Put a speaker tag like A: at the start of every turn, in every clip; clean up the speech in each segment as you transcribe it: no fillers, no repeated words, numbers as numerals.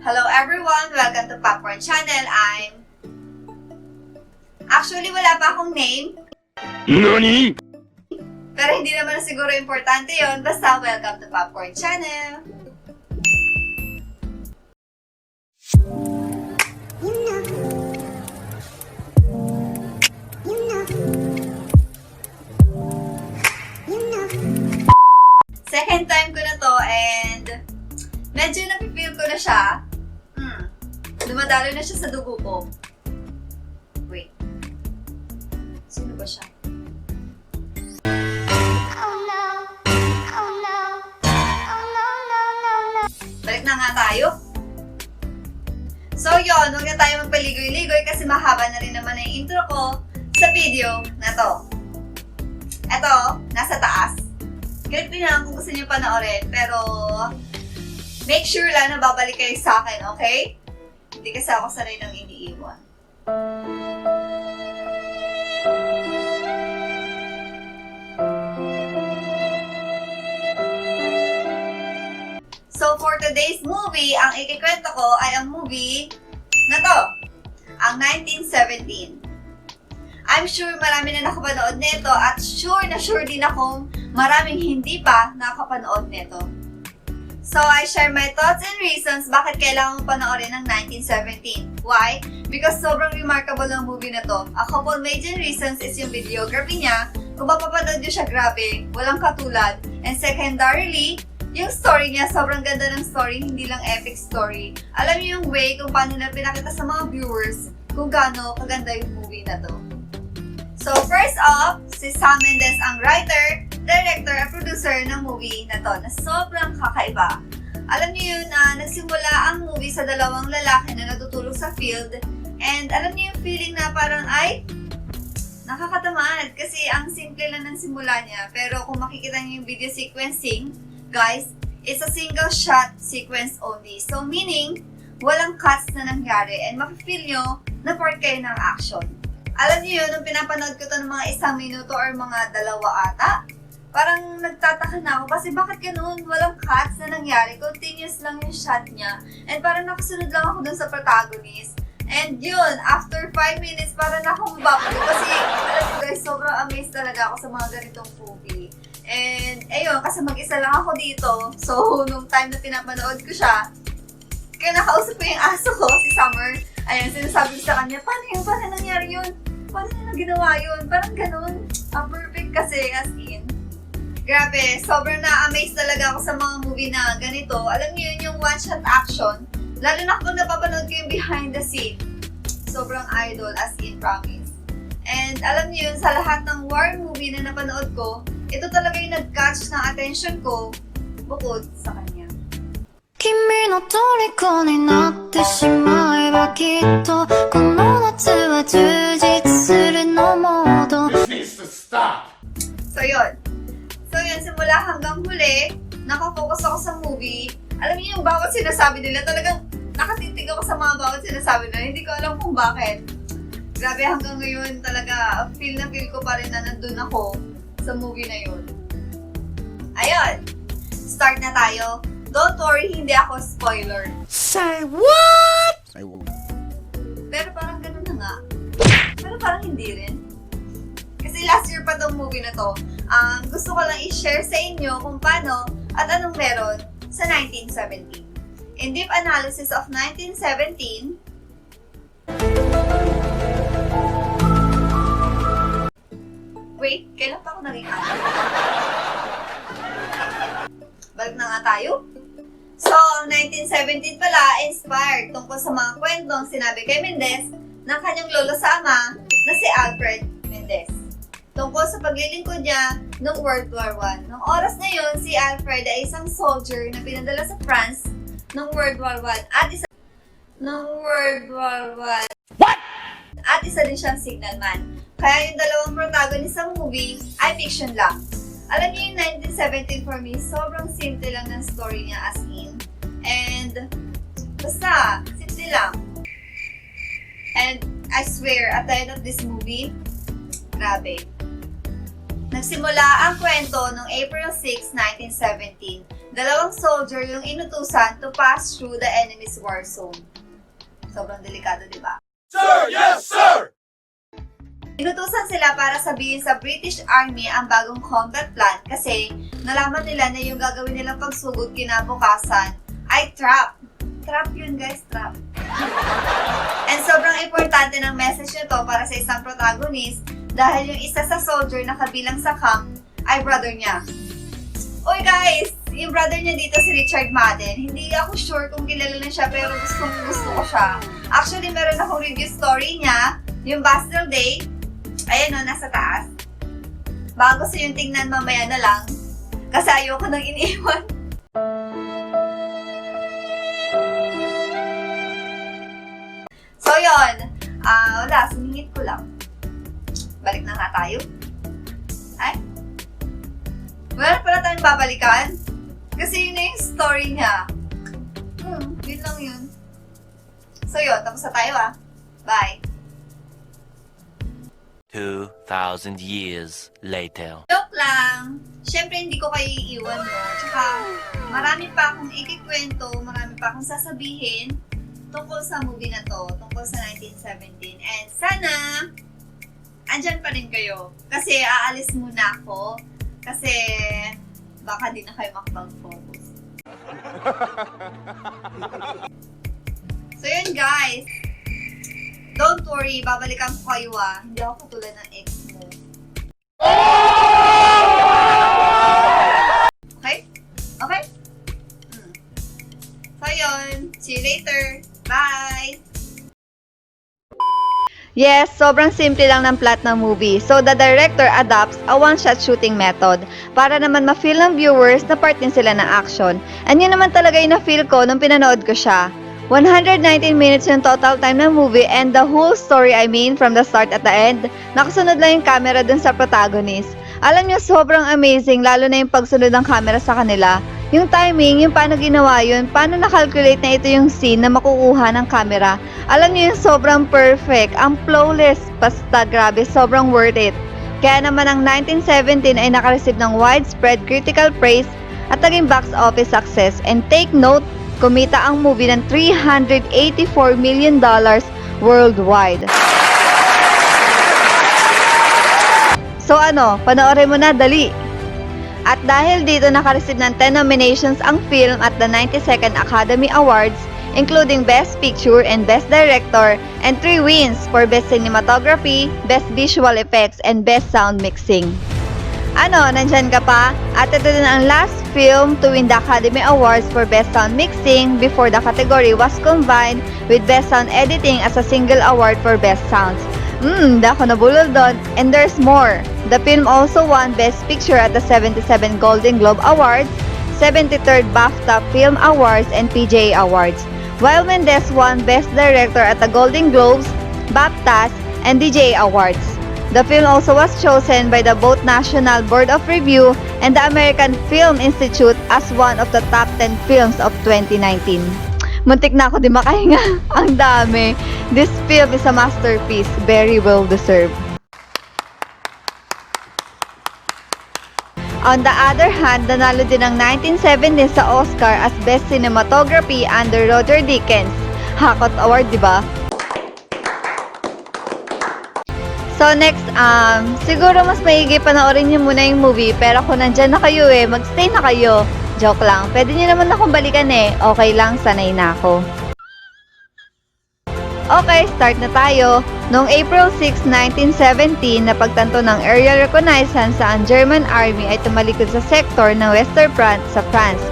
A: Hello everyone! Welcome to Popcorn Channel. Actually, wala pa akong name.
B: NANI?!
A: Pero hindi naman na siguro importante yon. Basta welcome to Popcorn Channel. Second time ko na to and medyo napipil ko na siya. Dumadalo na siya sa dugo ko. Wait. Sino ba siya? Balik na nga tayo. So yun, huwag na tayo magpaligoy-ligoy kasi mahaba na rin naman ang intro ko sa video na to. Eto, nasa taas. Click din lang kung gusto niyo panoorin, pero make sure lang na babalik kayo sa akin, okay? Hindi kasi ako sanay nang iniiwan. So for today's movie, ang ikikwento ko ay ang movie na to, ang 1917. I'm sure marami na nakapanood nito at sure din akong maraming hindi pa nakapanood nito. So I share my thoughts and reasons bakit kailangan mong panoorin ng 1917. Why? Because sobrang remarkable ang movie na to. A couple major reasons is yung videography niya. Kung mapapanood nyo siya, grabe, walang katulad. And secondarily, yung story niya, sobrang ganda ng story, hindi lang epic story. Alam niyo yung way kung paano na pinakita sa mga viewers kung gaano kaganda yung movie na to. So first off, si Sam Mendes ang writer, director at producer ng movie na to na sobrang kakaiba. Alam niyo yun na nagsimula ang movie sa dalawang lalaki na natutulog sa field and alam niyo yung feeling na parang ay, nakakatamad kasi ang simple lang ng simula niya pero kung makikita niyo yung video sequencing, guys, it's a single shot sequence only. So meaning, walang cuts na nangyari and makifeel nyo na part kayo ng action. Alam niyo yun, nung pinapanood ko to ng mga 1 minuto or mga 2 ata, parang nagtataka na ako kasi bakit ganun? Walang cuts na nangyari, continuous lang yung shot niya. And parang nakasunod lang ako dun sa protagonist. And yun, after 5 minutes, parang nakumabako kasi alam niyo guys, sobrang amazed talaga ako sa mga ganitong movie. And ayun, kasi mag-isa lang ako dito. So, nung time na pinapanood ko siya, kaya nakausap ko yung aso ko, si Summer. Ayun, sinasabi ko sa kanya, paano nangyari yun? Paano niya ginawa yun? Parang ganun. Perfect kasi, as in. Grabe, sobrang na-amaze talaga ako sa mga movie na ganito. Alam niyo yun, yung one-shot action. Lalo na kung napapanood ko yung behind the scene. Sobrang idol, as in, promise. And alam niyo yun, sa lahat ng war movie na napanood ko, ito talaga yung nag-catch ng attention ko bukod sa kanya.
C: 君の虜になってしまえばきっとこの夏は充実するのモード
B: This needs to stop!
A: So yun, simula hanggang huli, nakafocus ako sa movie. Alam niyo yung bawat sinasabi nila, talagang nakatitig ako sa mga bawat sinasabi nila. Hindi ko alam kung bakit. Grabe, hanggang ngayon talaga, feel ko pa rin na nandun ako sa movie na yun. Ayun, start na tayo. Don't worry, hindi ako spoiler.
B: Say what?! I won't.
A: Pero parang ganun na nga. Pero parang hindi rin. Kasi last year pa tong movie na to. Gusto ko lang i-share sa inyo kung paano at anong meron sa 1917. In deep analysis of 1917, wait, kailan pa ako naging ano? Balik na nga tayo. So, ang 1917 pala, inspired tungkol sa mga kwentong sinabi kay Mendes ng kanyang lolo sa ama na si Alfred Mendes. Tungkol sa paglilingkod niya noong World War I. Noong oras na yun, si Alfred ay isang soldier na pinadala sa France noong World War I at isa din siyang signalman. Kaya yung dalawang protagonist sa movie ay fiction lang. Alam niyo yung 1917 for me, sobrang simple lang ng story niya as in. And, basta, simple lang. And, I swear, at the end of this movie, grabe. Nagsimula ang kwento noong April 6, 1917. Dalawang soldier yung inutusan to pass through the enemy's war zone. Sobrang delikado, di ba?
B: Sir, yes, sir!
A: Inutusan sila para sabihin sa British Army ang bagong combat plan kasi nalaman nila na yung gagawin nilang pagsugod kinabukasan ay trap. Trap yun guys, trap. And sobrang importante ng message nito para sa isang protagonist dahil yung isa sa soldier na kabilang sa camp ay brother niya. Uy guys, yung brother niya dito si Richard Madden, hindi ako sure kung kilala na siya pero gusto ko siya. Actually, meron akong review story niya, yung Bastille Day. Ayan o, nasa taas. Baka gusto yung tingnan mamaya na lang. Kasi ayoko nang iniwan. So yun, wala, sumingit ko lang. Balik na nga tayo. Ay? Wala na pala tayong babalikan. Kasi yun na yung story niya. Yun lang yun. So yun, tapos na tayo Bye.
D: 2,000 years later.
A: Joke lang. Siyempre, hindi ko kayo iiwan, no? Tsaka, marami pa akong ikikwento, marami pa akong sasabihin tungkol sa movie na to, tungkol sa 1917. And sana, andyan pa rin kayo. Kasi aalis muna ako. Kasi, baka di na kayo makapag-focus. So yun guys. Don't worry, babalikan ko kayo Hindi ako katulad ng ex mo. Okay? Okay? So yun, see you later. Bye! Yes, sobrang simple lang ng plot ng movie. So the director adopts a one-shot shooting method para naman ma-feel ng viewers na part din sila ng action. And yun naman talaga yung na-feel ko nung pinanood ko siya. 119 minutes yung total time ng movie and the whole story, from the start at the end, nakasunod lang yung camera dun sa protagonist. Alam niyo, sobrang amazing, lalo na yung pagsunod ng camera sa kanila. Yung timing, yung paano ginawa yun, paano na-calculate na ito yung scene na makukuha ng camera. Alam niyo yung sobrang perfect, ang flawless, basta grabe, sobrang worth it. Kaya naman ang 1917 ay nakareceive ng widespread critical praise at naging box office success. And take note, kumita ang movie ng $384 million worldwide. So panoorin mo na, dali! At dahil dito nakareceive ng 10 nominations ang film at the 92nd Academy Awards, including Best Picture and Best Director, and 3 wins for Best Cinematography, Best Visual Effects, and Best Sound Mixing. Nandyan ka pa? At ito din ang last film to win the Academy Awards for Best Sound Mixing before the category was combined with Best Sound Editing as a single award for Best Sounds. Di ako nabulol doon. And there's more. The film also won Best Picture at the 77 Golden Globe Awards, 73rd BAFTA Film Awards, and PGA Awards. While Mendes won Best Director at the Golden Globes, BAFTAs, and DGA Awards. The film also was chosen by the both National Board of Review and the American Film Institute as one of the top 10 films of 2019. Muntik na ako di makahinga. Ang dami. This film is a masterpiece, very well deserved. On the other hand, nanalo din ng 1970 sa Oscar as Best Cinematography under Roger Deakins. Hakot Award, di ba? So next, siguro mas maigi panoorin niyo muna yung movie, pero kung nandyan na kayo magstay na kayo. Joke lang, pwede niyo naman akong balikan okay lang, sanay na ako. Okay, start na tayo. Noong April 6, 1917, napagtanto ng aerial reconnaissance sa ang German Army ay tumalikod sa sektor ng Western Front sa France.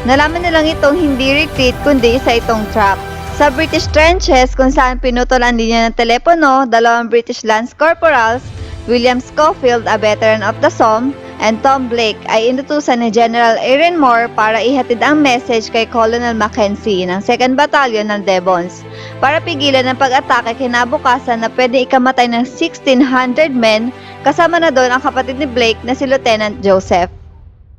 A: Nalaman nilang itong hindi retreat kundi isa itong trap. Sa British trenches kung saan pinutol ang linya ng telepono, 2 British Lance Corporals, William Schofield, a veteran of the Somme, and Tom Blake ay inutusan ni General Aaron Moore para ihatid ang message kay Colonel Mackenzie ng 2nd Battalion ng Devons para pigilan ang pag-atake kinabukasan na pwede ikamatay ng 1,600 men, kasama na doon ang kapatid ni Blake na si Lieutenant Joseph.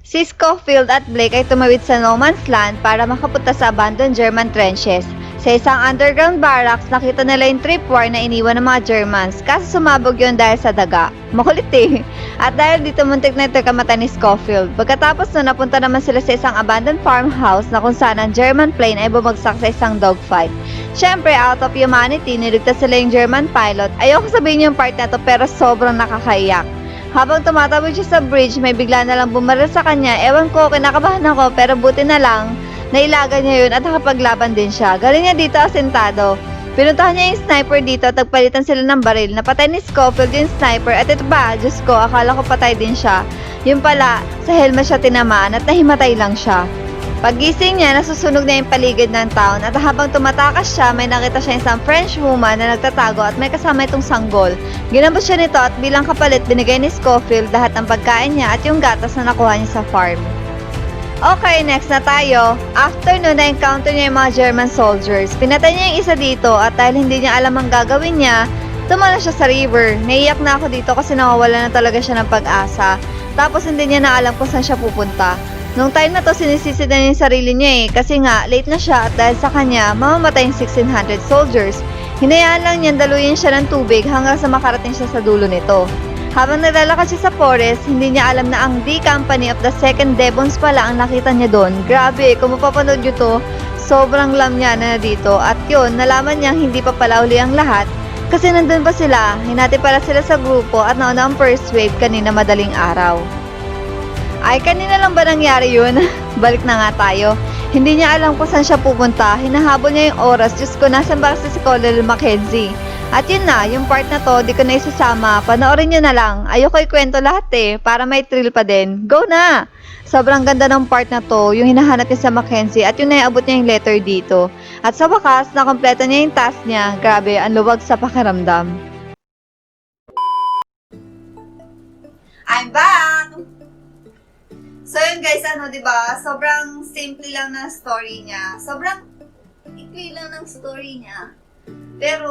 A: Si Schofield at Blake ay tumawid sa No Man's Land para makapunta sa abandoned German trenches. Sa isang underground barracks, nakita nila yung tripwire na iniwan ng mga Germans, kaso sumabog yun dahil sa daga. Makulit eh. At dahil dito muntik na ito kamatay ni Scofield. Pagkatapos nun, napunta naman sila sa isang abandoned farmhouse na kung saan ang German plane ay bumagsak sa isang dogfight. Siyempre, out of humanity, niligtas sila yung German pilot. Ayoko sabihin yung part na to pero sobrang nakakaiyak. Habang tumatawid siya sa bridge, may bigla na lang bumaril sa kanya. Ewan ko, kinakabahan ako pero buti na lang nailaga niya yun at nakapaglaban din siya. Galing niya dito asentado. Pinuntahan niya yung sniper dito at nagpalitan sila ng baril. Napatay ni Scofield yung sniper at ito ba, Diyos ko, akala ko patay din siya. Yung pala, sa helmet siya tinamaan at nahimatay lang siya. Paggising niya, nasusunog na yung paligid ng town at habang tumatakas siya, may nakita siya isang French woman na nagtatago at may kasama itong sanggol. Ginambos siya nito at bilang kapalit binigay ni Scofield lahat ng pagkain niya at yung gatas na nakuha niya sa farm. Okay, next na tayo. After nun, na-encounter niya yung mga German soldiers. Pinatay niya yung isa dito at dahil hindi niya alam ang gagawin niya, tumala siya sa river. Naiyak na ako dito kasi nawawala na talaga siya ng pag-asa. Tapos hindi niya na alam kung saan siya pupunta. Nung time na to, sinisisi na niya yung sarili niya eh. Kasi nga, late na siya at dahil sa kanya, mamamatay yung 1600 soldiers. Hinayaan lang niyan daluyin siya ng tubig hanggang sa makarating siya sa dulo nito. Habang naglalakad siya sa forest, hindi niya alam na ang D Company of the 2nd Devons pala ang nakita niya doon. Grabe, kung mapapanood nyo to, sobrang lam niya na dito. At yun, nalaman niyang hindi pa pala uli ang lahat. Kasi nandun pa sila, hinati pala sila sa grupo at nauna ang first wave kanina madaling araw. Ay, kanina lang ba nangyari yun? Balik na nga tayo. Hindi niya alam kung saan siya pupunta. Hinahabol niya yung oras. Diyos ko, nasan ba kasi si Colonel Mackenzie? At yun na, yung part na to, di ko na isasama. Panoorin nyo na lang. Ayoko ikwento lahat eh, para may thrill pa din. Go na! Sobrang ganda ng part na to, yung hinahanap niya sa Mackenzie at yung naiabot niya yung letter dito. At sa wakas, nakompleto niya yung task niya. Grabe, ang luwag sa pakiramdam. I'm back! So yun guys, diba? Sobrang simple lang ng story niya. Sobrang ikli lang ng story niya. Pero,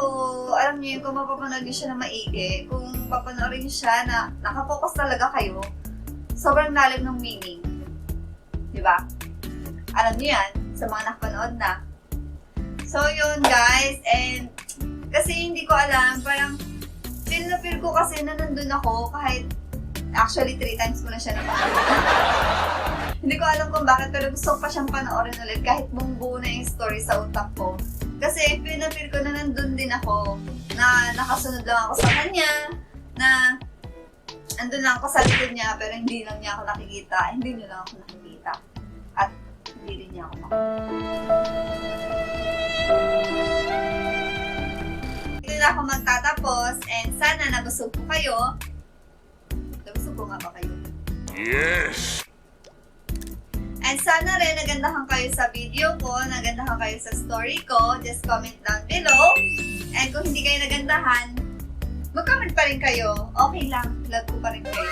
A: alam niyo yun, kung mapapanood niyo siya na maigi, kung papanoorin niyo siya na nakapokus talaga kayo, sobrang lalim ng meaning. Diba? Alam niyo yan, sa mga nakapanood na. So, yun guys, and kasi hindi ko alam, parang feel na feel ko kasi na nandun ako kahit actually 3 times ko na siya napanood. Hindi ko alam kung bakit, pero gusto ko pa siyang panoorin ulit kahit buong-buo na yung story sa utak ko. Kasi feel na feel ko na nandun din ako, na nakasunod lang ako sa kanya, na andun lang ako sa likod niya, pero hindi lang niya ako nakikita, hindi niya lang ako nakikita. At hindi rin niya ako makikita. Dito na ako magtatapos, and sana nabusog po kayo. Nabusog po nga ba kayo?
B: Yes!
A: And sana rin nagandahan kayo sa video ko, nagandahan kayo sa story ko, just comment down below. And kung hindi kayo nagandahan, mag-comment pa rin kayo. Okay lang, love ko pa rin kayo.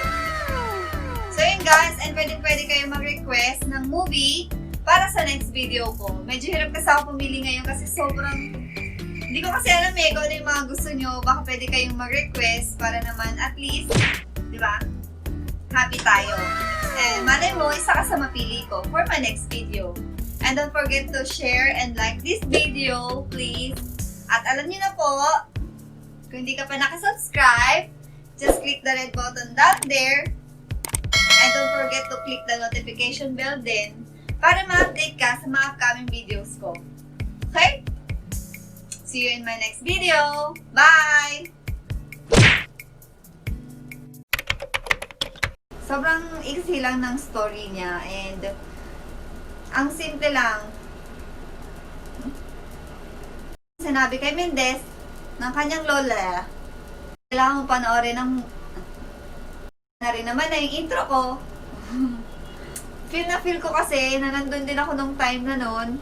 A: So yun guys, and pwede kayo mag-request ng movie para sa next video ko. Medyo hirap kasi ako pumili ngayon kasi sobrang, hindi ko kasi alam kung ano yung mga gusto nyo. Baka pwede kayong mag-request para naman at least, di ba? Happy tayo. And malay mo, isa ka sa mapili ko for my next video. And don't forget to share and like this video, please. At alam niyo na po, kung hindi ka pa nakasubscribe, just click the red button down there. And don't forget to click the notification bell din para ma-update ka sa mga upcoming videos ko. Okay? See you in my next video. Bye! Sobrang iksi lang ng story niya and ang simple lang. Sinabi kay Mendez ng kanyang lola, kailangan mo panoorin ng na rin naman na yung intro ko. Feel na feel ko kasi na nandun din ako nung time na nun.